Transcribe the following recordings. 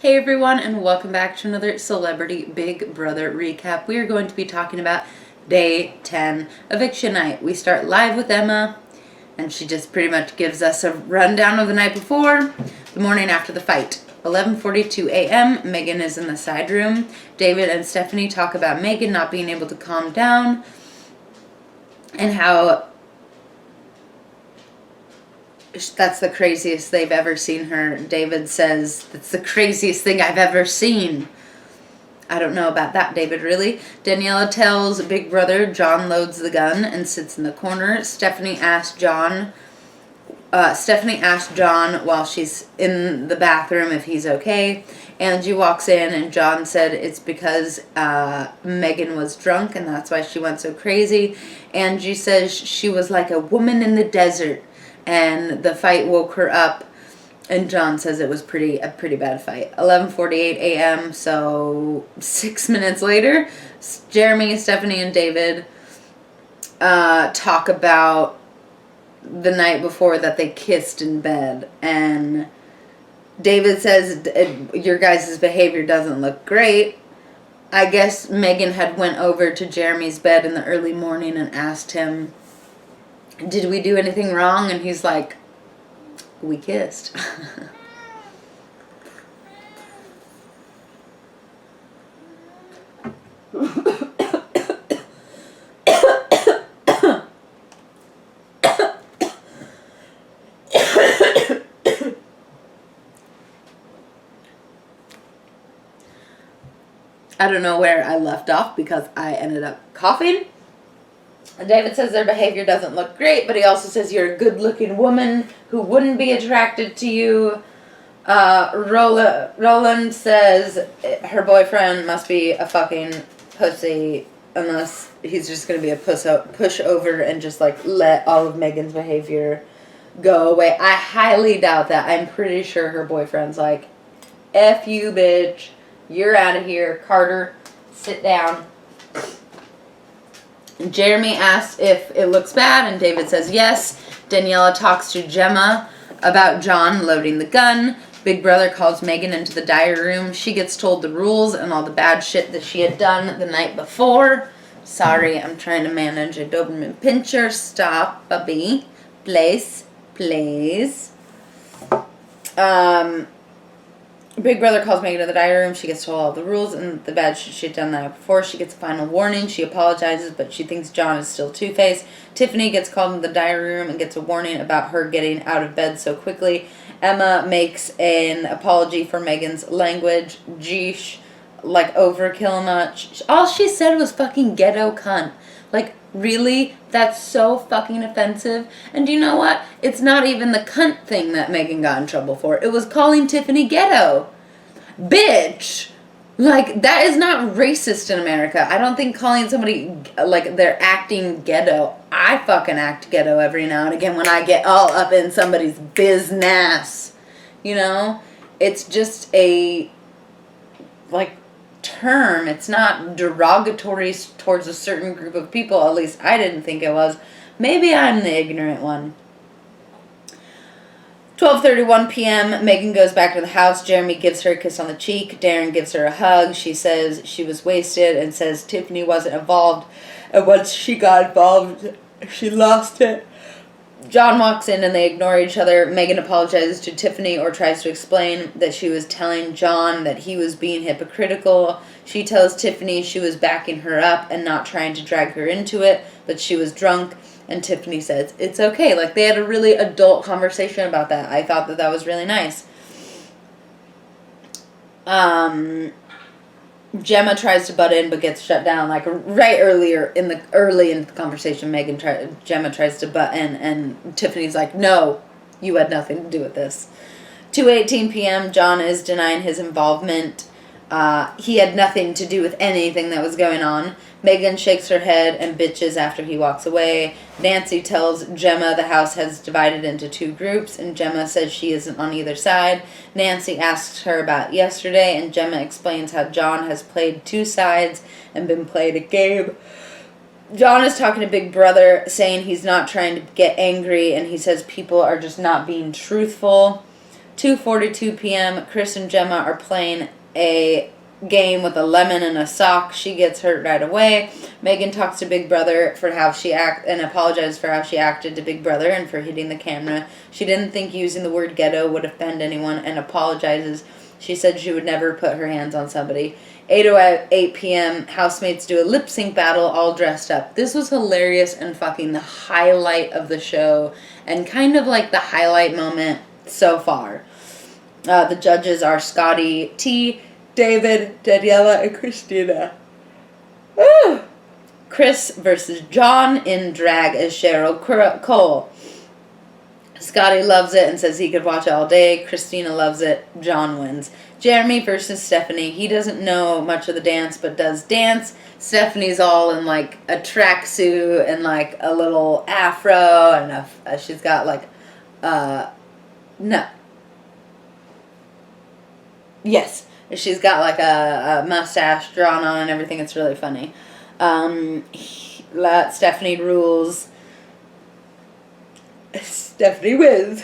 Hey everyone, and welcome back to another Celebrity Big Brother recap. We are going to be talking about Day 10, Eviction Night. We start live with Emma, and she just pretty much gives us a rundown of the night before, the morning after the fight. 11:42 a.m., Megan is in the side room. David and Stephanie talk about Megan not being able to calm down, and how that's the craziest they've ever seen her. David says, that's the craziest thing I've ever seen. I don't know about that, David, really. Daniela tells Big Brother John loads the gun and sits in the corner. Stephanie asked John while she's in the bathroom if he's okay. Angie walks in and John said it's because Megan was drunk and that's why she went so crazy. Angie says she was like a woman in the desert and the fight woke her up, and John says it was a pretty bad fight. 11:48 a.m., so 6 minutes later, Jeremy, Stephanie, and David talk about the night before that they kissed in bed, and David says your guys' behavior doesn't look great. I guess Megan had went over to Jeremy's bed in the early morning and asked him, did we do anything wrong? And he's like, we kissed. I don't know where I left off because I ended up coughing. David says their behavior doesn't look great, but he also says you're a good-looking woman who wouldn't be attracted to you. Roland says her boyfriend must be a fucking pussy unless he's just going to be a pushover and just like let all of Megan's behavior go away. I highly doubt that. I'm pretty sure her boyfriend's like, F you, bitch. You're out of here. Carter, sit down. Jeremy asks if it looks bad, and David says yes. Daniela talks to Gemma about John loading the gun. Big Brother calls Megan into the diary room. She gets told the rules and all the bad shit that she had done the night before. Sorry, I'm trying to manage a Doberman pincher. Stop, Bubby. Please. Big Brother calls Megan to the diary room. She gets told all the rules and the bad shit she'd done the night before. She gets a final warning. She apologizes, but she thinks John is still two-faced. Tiffany gets called into the diary room and gets a warning about her getting out of bed so quickly. Emma makes an apology for Megan's language. Geesh, like overkill much. All she said was fucking ghetto cunt. Like, really? That's so fucking offensive. And do you know what? It's not even the cunt thing that Megan got in trouble for. It was calling Tiffany ghetto. Bitch! Like, that is not racist in America. I don't think calling somebody, like, they're acting ghetto. I fucking act ghetto every now and again when I get all up in somebody's business. You know? It's just a, like, term. It's not derogatory towards a certain group of people. At least I didn't think it was. Maybe I'm the ignorant one. 12:31 p.m. Megan goes back to the house. Jeremy gives her a kiss on the cheek. Darren gives her a hug. She says she was wasted and says Tiffany wasn't involved. And once she got involved, she lost it. John walks in and they ignore each other. Megan apologizes to Tiffany or tries to explain that she was telling John that he was being hypocritical. She tells Tiffany she was backing her up and not trying to drag her into it, but she was drunk. And Tiffany says, it's okay. Like, they had a really adult conversation about that. I thought that was really nice. Gemma tries to butt in but gets shut down. Like, right early in the conversation, Gemma tries to butt in, and Tiffany's like, no, you had nothing to do with this. 2:18 p.m., John is denying his involvement. He had nothing to do with anything that was going on. Megan shakes her head and bitches after he walks away. Nancy tells Gemma the house has divided into two groups, and Gemma says she isn't on either side. Nancy asks her about yesterday, and Gemma explains how John has played two sides and been played a game. John is talking to Big Brother, saying he's not trying to get angry, and he says people are just not being truthful. 2:42 p.m. Chris and Gemma are playing a game with a lemon and a sock. She gets hurt right away. Megan talks to Big Brother for how she and apologizes for how she acted to Big Brother and for hitting the camera. She didn't think using the word ghetto would offend anyone and apologizes. She said she would never put her hands on somebody. 8:08 p.m. housemates do a lip sync battle all dressed up. This was hilarious and fucking the highlight of the show and kind of like the highlight moment so far. The judges are Scotty T, David, Daniela, and Christina. Woo! Chris versus John in drag as Cheryl Cole. Scotty loves it and says he could watch it all day. Christina loves it. John wins. Jeremy versus Stephanie. He doesn't know much of the dance, but does dance. Stephanie's all in like a tracksuit and like a little afro, and she's got like, no. Yes. She's got like a mustache drawn on and everything. It's really funny. Stephanie rules. Stephanie wins.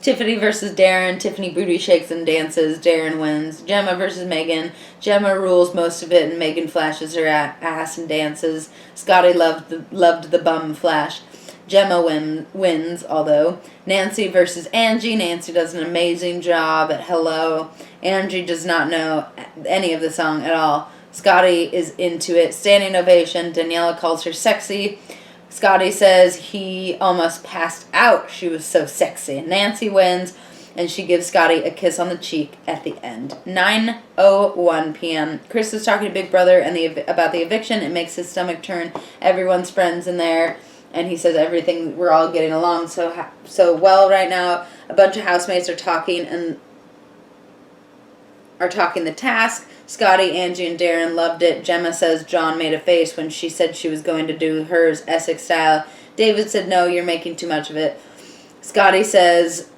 Tiffany versus Darren. Tiffany booty shakes and dances. Darren wins. Gemma versus Megan. Gemma rules most of it and Megan flashes her ass and dances. Scotty loved the bum flash. Gemma wins, although. Nancy versus Angie. Nancy does an amazing job at Hello. Angie does not know any of the song at all. Scotty is into it. Standing ovation. Daniela calls her sexy. Scotty says he almost passed out. She was so sexy. Nancy wins, and she gives Scotty a kiss on the cheek at the end. 9:01 p.m. Chris is talking to Big Brother about the eviction. It makes his stomach turn. Everyone's friends in there, and he says everything. We're all getting along so well right now. A bunch of housemates are talking the task. Scotty, Angie, and Darren loved it. Gemma says John made a face when she said she was going to do hers Essex style. David said, no, you're making too much of it. Scotty says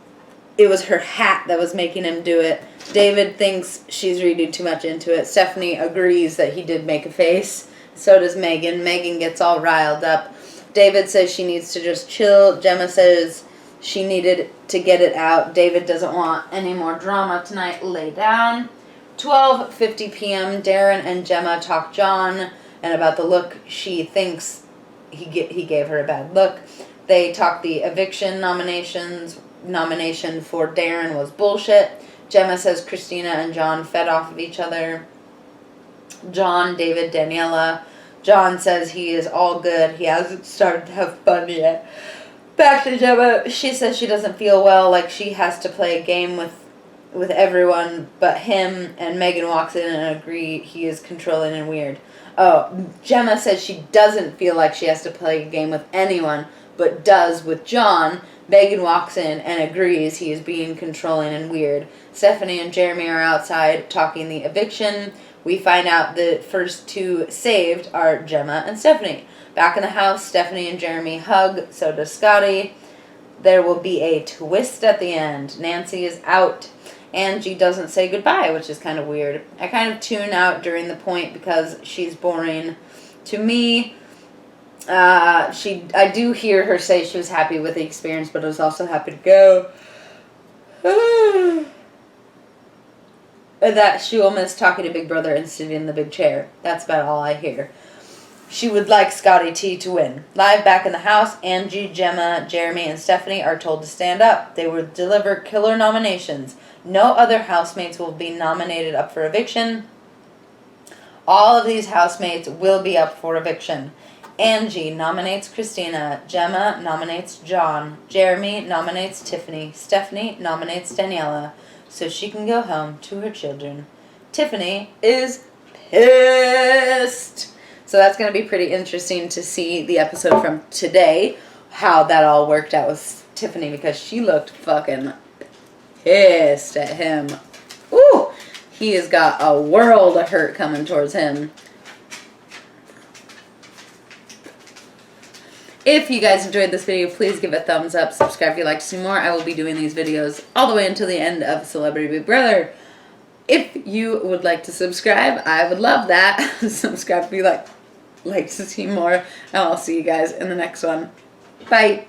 it was her hat that was making him do it. David thinks she's reading too much into it. Stephanie agrees that he did make a face. So does Megan. Megan gets all riled up. David says she needs to just chill. Gemma says she needed to get it out. David doesn't want any more drama tonight. Lay down. 12:50 p.m. Darren and Gemma talk John and about the look she thinks he gave her a bad look. They talk the eviction nomination for Darren was bullshit. Gemma says Christina and John fed off of each other. John, David, Daniela. John says he is all good. He hasn't started to have fun yet. Back to Gemma. She says she doesn't feel well, like she has to play a game with everyone but him, and Megan walks in and agree he is controlling and weird. Oh, Gemma says she doesn't feel like she has to play a game with anyone, but does with John. Megan walks in and agrees he is being controlling and weird. Stephanie and Jeremy are outside talking the eviction. We find out the first two saved are Gemma and Stephanie. Back in the house, Stephanie and Jeremy hug, so does Scotty. There will be a twist at the end. Nancy is out. Angie doesn't say goodbye, which is kind of weird. I kind of tune out during the point because she's boring to me. I do hear her say she was happy with the experience, but was also happy to go. That she will miss talking to Big Brother and sitting in the big chair. That's about all I hear. She would like Scotty T to win. Live back in the house, Angie, Gemma, Jeremy, and Stephanie are told to stand up. They will deliver killer nominations. No other housemates will be nominated up for eviction. All of these housemates will be up for eviction. Angie nominates Christina. Gemma nominates John. Jeremy nominates Tiffany. Stephanie nominates Daniela, so she can go home to her children. Tiffany is pissed. So that's going to be pretty interesting to see the episode from today, how that all worked out with Tiffany, because she looked fucking pissed at him. Ooh, he has got a world of hurt coming towards him. If you guys enjoyed this video, please give it a thumbs up. Subscribe if you'd like to see more. I will be doing these videos all the way until the end of Celebrity Big Brother. If you would like to subscribe, I would love that. Subscribe if you like to see more. And I'll see you guys in the next one. Bye.